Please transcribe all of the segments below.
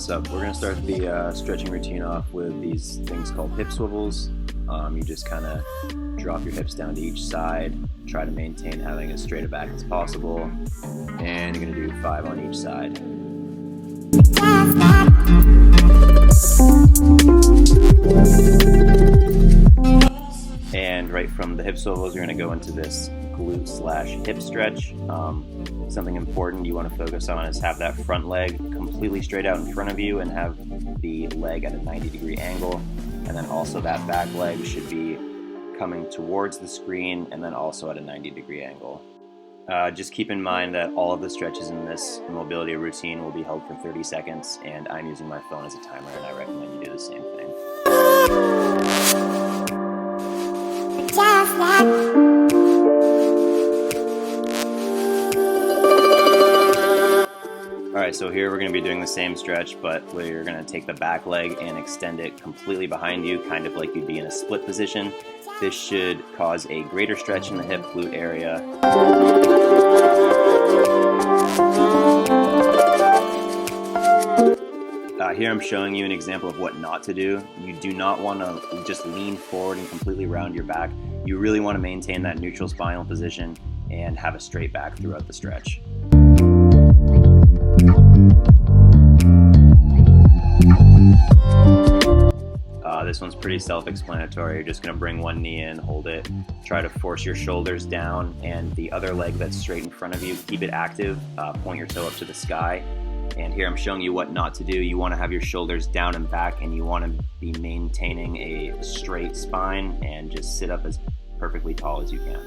what's up? We're going to start the stretching routine off with these things called hip swivels. You just kind of drop your hips down to each side, try to maintain having as straight a back as possible, and you're going to do 5 on each side. And right from the hip swivels, you're going to go into this glute/hip stretch. Something important you want to focus on is have that front leg completely straight out in front of you and have the leg at a 90-degree angle. And then also that back leg should be coming towards the screen and then also at a 90-degree angle. Just keep in mind that all of the stretches in this mobility routine will be held for 30 seconds, and I'm using my phone as a timer, and I recommend you do the same thing. Alright, so here we're going to be doing the same stretch, but we're going to take the back leg and extend it completely behind you, kind of like you'd be in a split position. This should cause a greater stretch in the hip glute area. Here I'm showing you an example of what not to do. You do not want to just lean forward and completely round your back. You really want to maintain that neutral spinal position and have a straight back throughout the stretch. This one's pretty self-explanatory. You're just going to bring one knee in, hold it, try to force your shoulders down, and the other leg that's straight in front of you, keep it active, point your toe up to the sky. And here I'm showing you what not to do. You want to have your shoulders down and back, and you want to be maintaining a straight spine and just sit up as perfectly tall as you can.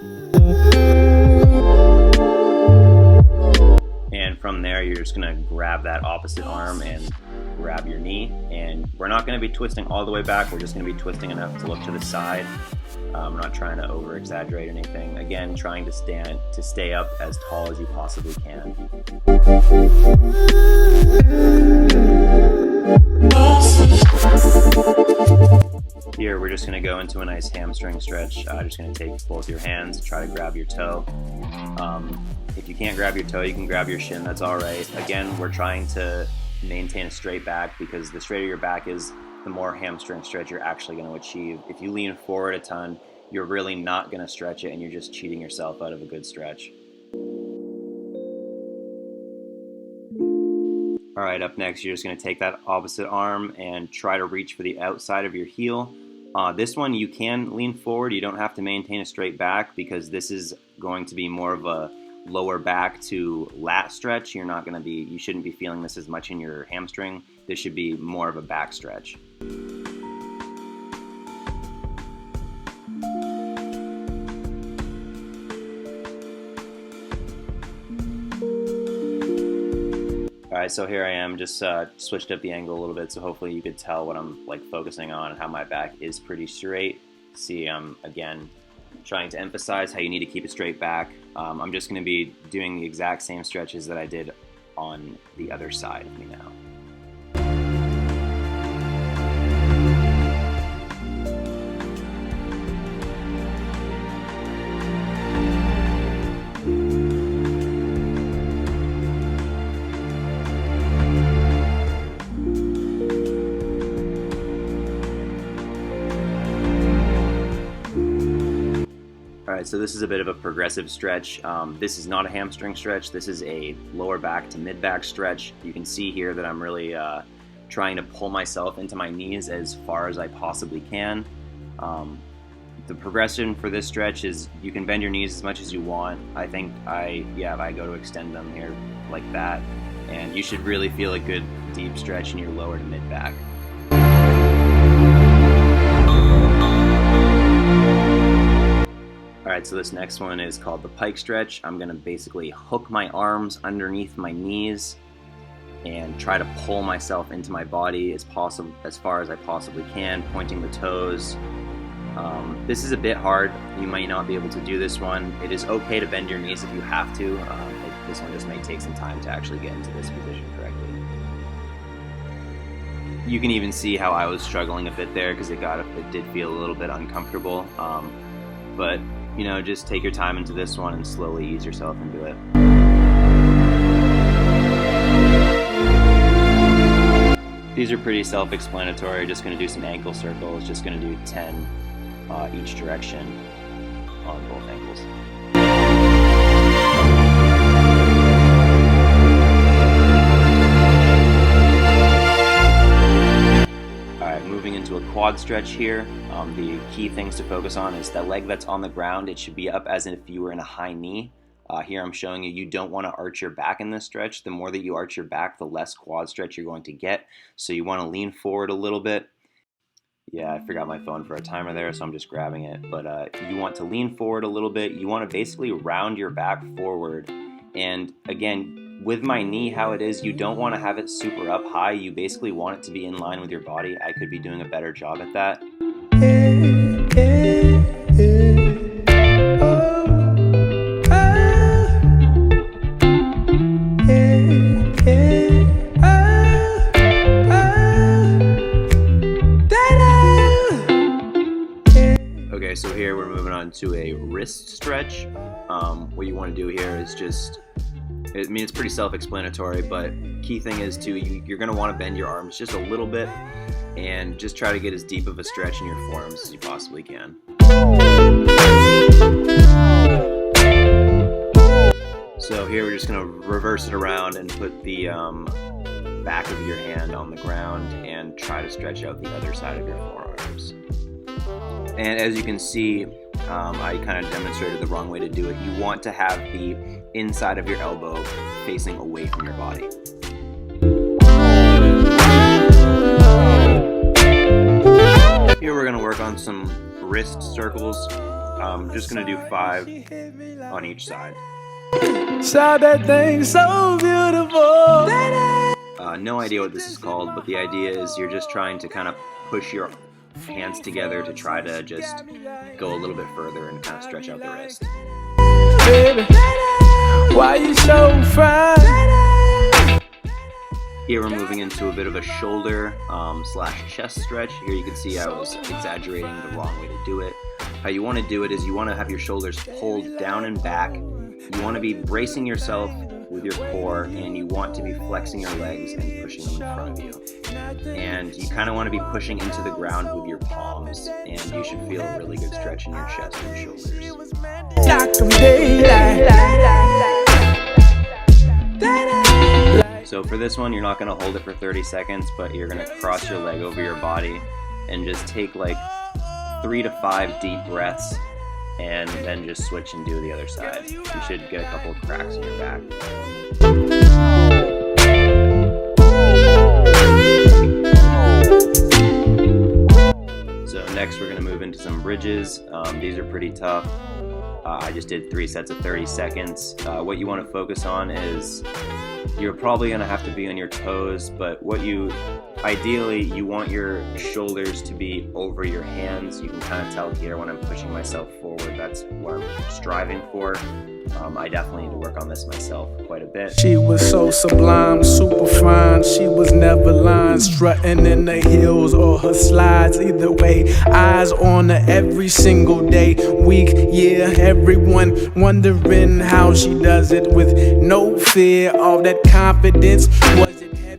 And from there, you're just going to grab that opposite arm and grab your knee, and we're not going to be twisting all the way back. We're just going to be twisting enough to look to the side. I'm not trying to over exaggerate anything. Again, trying to stay up as tall as you possibly can. Here we're just going to go into a nice hamstring stretch. Just going to take both your hands, try to grab your toe. If you can't grab your toe, you can grab your shin. That's all right. Again, we're trying to maintain a straight back, because the straighter your back is, the more hamstring stretch you're actually going to achieve. If you lean forward a ton, you're really not going to stretch it, and you're just cheating yourself out of a good stretch. All right, up next, you're just going to take that opposite arm and try to reach for the outside of your heel. This one, you can lean forward. You don't have to maintain a straight back, because this is going to be more of a lower back to lat stretch. You shouldn't be feeling this as much in your hamstring. This should be more of a back stretch. Alright, so here I am, just switched up the angle a little bit, so hopefully you could tell what I'm focusing on, how my back is pretty straight. See, I'm again trying to emphasize how you need to keep a straight back. I'm just going to be doing the exact same stretches that I did on the other side of me now. Alright, so this is a bit of a progressive stretch. This is not a hamstring stretch. This is a lower back to mid-back stretch. You can see here that I'm really trying to pull myself into my knees as far as I possibly can. The progression for this stretch is you can bend your knees as much as you want. I think if I go to extend them here like that, and you should really feel a good deep stretch in your lower to mid-back. Alright, so this next one is called the pike stretch. I'm going to basically hook my arms underneath my knees and try to pull myself into my body as far as I possibly can, pointing the toes. This is a bit hard. You might not be able to do this one. It is okay to bend your knees if you have to. This one just may take some time to actually get into this position correctly. You can even see how I was struggling a bit there, because it did feel a little bit uncomfortable. But just take your time into this one and slowly ease yourself into it. These are pretty self-explanatory. Just going to do some ankle circles, just going to do 10 each direction on both ankles. Alright, moving into a quad stretch here. The key things to focus on is the leg that's on the ground. It should be up as if you were in a high knee. Here I'm showing you don't want to arch your back in this stretch. The more that you arch your back, the less quad stretch you're going to get. So you want to lean forward a little bit. Yeah, I forgot my phone for a timer there, so I'm just grabbing it. But you want to lean forward a little bit. You want to basically round your back forward. And again, with my knee, how it is, you don't want to have it super up high. You basically want it to be in line with your body. I could be doing a better job at that. Okay, so here we're moving on to a wrist stretch. What you want to do here is just, it's pretty self-explanatory, but key thing is you're going to want to bend your arms just a little bit and just try to get as deep of a stretch in your forearms as you possibly can. So here we're just going to reverse it around and put the back of your hand on the ground and try to stretch out the other side of your forearms. And as you can see, I kind of demonstrated the wrong way to do it. You want to have the inside of your elbow facing away from your body. Here we're going to work on some wrist circles. I'm just going to do 5 on each side. Saw that thing so beautiful. No idea what this is called, but the idea is you're just trying to kind of push your hands together to try to just go a little bit further and kind of stretch out the wrist. Baby, why you so fine? Here we're moving into a bit of a shoulder / chest stretch. Here you can see I was exaggerating the wrong way to do it. How you want to do it is you want to have your shoulders pulled down and back. You want to be bracing yourself with your core, and you want to be flexing your legs and pushing them in front of you. And you kind of want to be pushing into the ground with your palms, and you should feel a really good stretch in your chest and shoulders. So for this one, you're not going to hold it for 30 seconds, but you're going to cross your leg over your body and just take like 3 to 5 deep breaths, and then just switch and do the other side. You should get a couple of cracks in your back. So next we're going to move into some bridges. These are pretty tough. I just did 3 sets of 30 seconds. What you want to focus on is you're probably going to have to be on your toes, but ideally you want your shoulders to be over your hands. You can kind of tell here when I'm pushing myself forward, that's what I'm striving for. I definitely need to work on this myself quite a bit. She was so sublime, super fine. She was never lying, strutting in the heels or her slides. Either way, eyes on her every single day, week, year. Everyone wondering how she does it with no fear. All that confidence.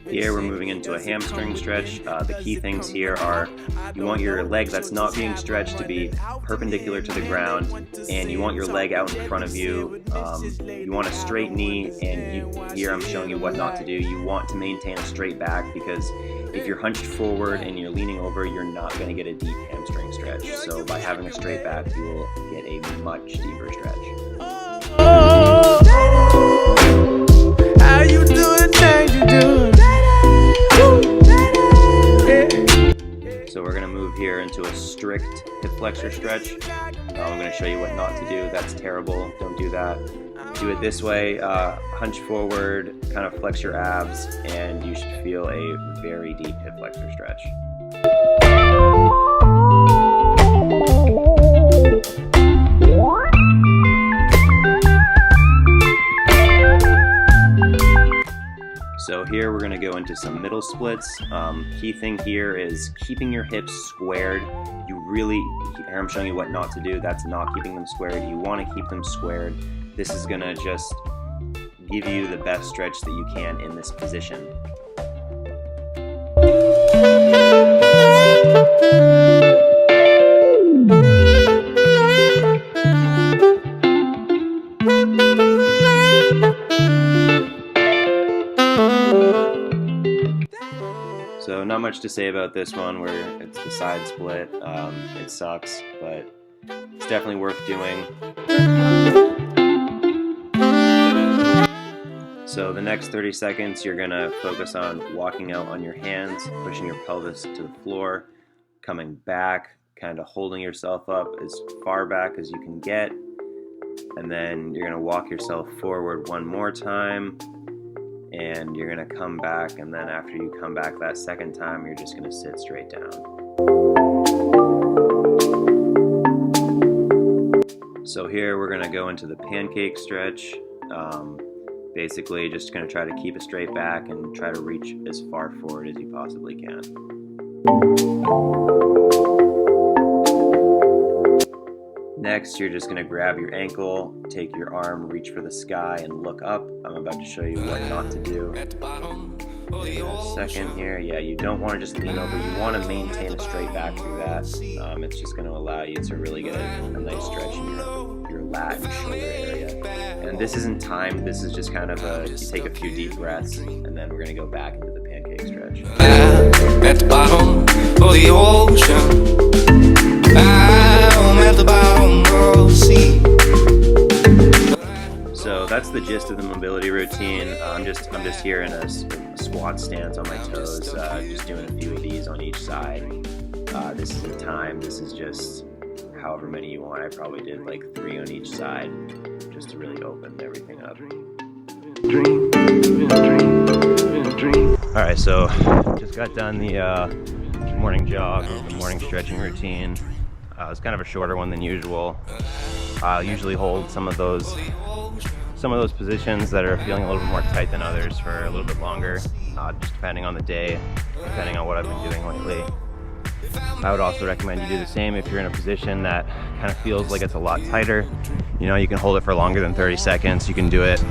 Here we're moving into a hamstring stretch. The key things here are you want your leg that's not being stretched to be perpendicular to the ground, and you want your leg out in front of you. You want a straight knee, and here I'm showing you what not to do. You want to maintain a straight back, because if you're hunched forward and you're leaning over, you're not going to get a deep hamstring stretch. So by having a straight back, you will get a much deeper stretch. How you doing? Things you doing? So we're going to move here into a strict hip flexor stretch. I'm going to show you what not to do. That's terrible. Don't do that. Do it this way. Hunch forward, kind of flex your abs, and you should feel a very deep hip flexor stretch. So here we're going to go into some middle splits. Key thing here is keeping your hips squared. Here I'm showing you what not to do. That's not keeping them squared. You want to keep them squared. This is going to just give you the best stretch that you can in this position. So not much to say about this one where it's the side split. It sucks, but it's definitely worth doing. So the next 30 seconds, you're gonna focus on walking out on your hands, pushing your pelvis to the floor, coming back, kind of holding yourself up as far back as you can get. And then you're gonna walk yourself forward one more time, and you're gonna come back, and then after you come back that second time, you're just gonna sit straight down. So here we're gonna go into the pancake stretch. Basically just gonna try to keep a straight back and try to reach as far forward as you possibly can. Next, you're just gonna grab your ankle, take your arm, reach for the sky, and look up. I'm about to show you what not to do. In a second here, yeah, you don't want to just lean over. You want to maintain a straight back through that. It's just going to allow you to really get a nice stretch in your lat and shoulder area. And this isn't timed. This is just kind of you take a few deep breaths, and then we're going to go back into the pancake stretch. At the bottom of the ocean, I'm at the bottom of the sea. So that's the gist of the mobility routine. I'm just here in a squat stance on my toes, just doing a few of these on each side. This isn't timed. This is just however many you want. I probably did like 3 on each side, just to really open everything up. All right, so just got done the morning jog, the morning stretching routine. It's kind of a shorter one than usual. I'll usually hold some of those positions that are feeling a little bit more tight than others for a little bit longer, just depending on the day, depending on what I've been doing lately. I would also recommend you do the same if you're in a position that kind of feels like it's a lot tighter. You know, you can hold it for longer than 30 seconds. You can do it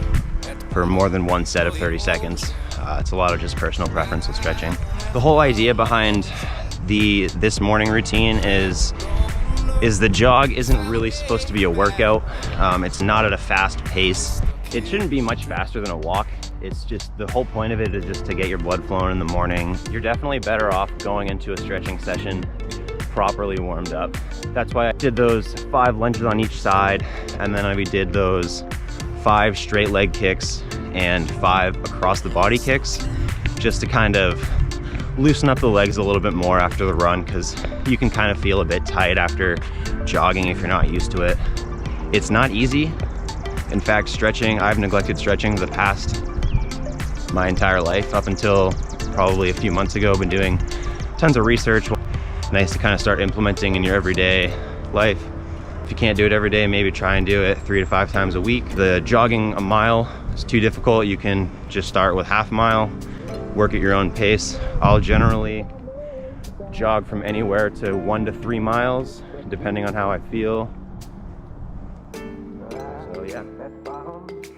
for more than one set of 30 seconds. It's a lot of just personal preference with stretching. The whole idea behind this morning routine is the jog isn't really supposed to be a workout. It's not at a fast pace. It shouldn't be much faster than a walk. It's just, the whole point of it is just to get your blood flowing in the morning. You're definitely better off going into a stretching session properly warmed up. That's why I did those 5 lunges on each side, and then I did those 5 straight leg kicks and 5 across the body kicks, just to kind of loosen up the legs a little bit more after the run, because you can kind of feel a bit tight after jogging if you're not used to it. It's not easy. In fact, stretching, I've neglected stretching my entire life up until probably a few months ago. Been doing tons of research. Nice to kind of start implementing in your everyday life. If you can't do it every day, maybe try and do it 3 to 5 times a week. The jogging a mile is too difficult. You can just start with half a mile, work at your own pace. I'll generally jog from anywhere to 1 to 3 miles, depending on how I feel. So yeah.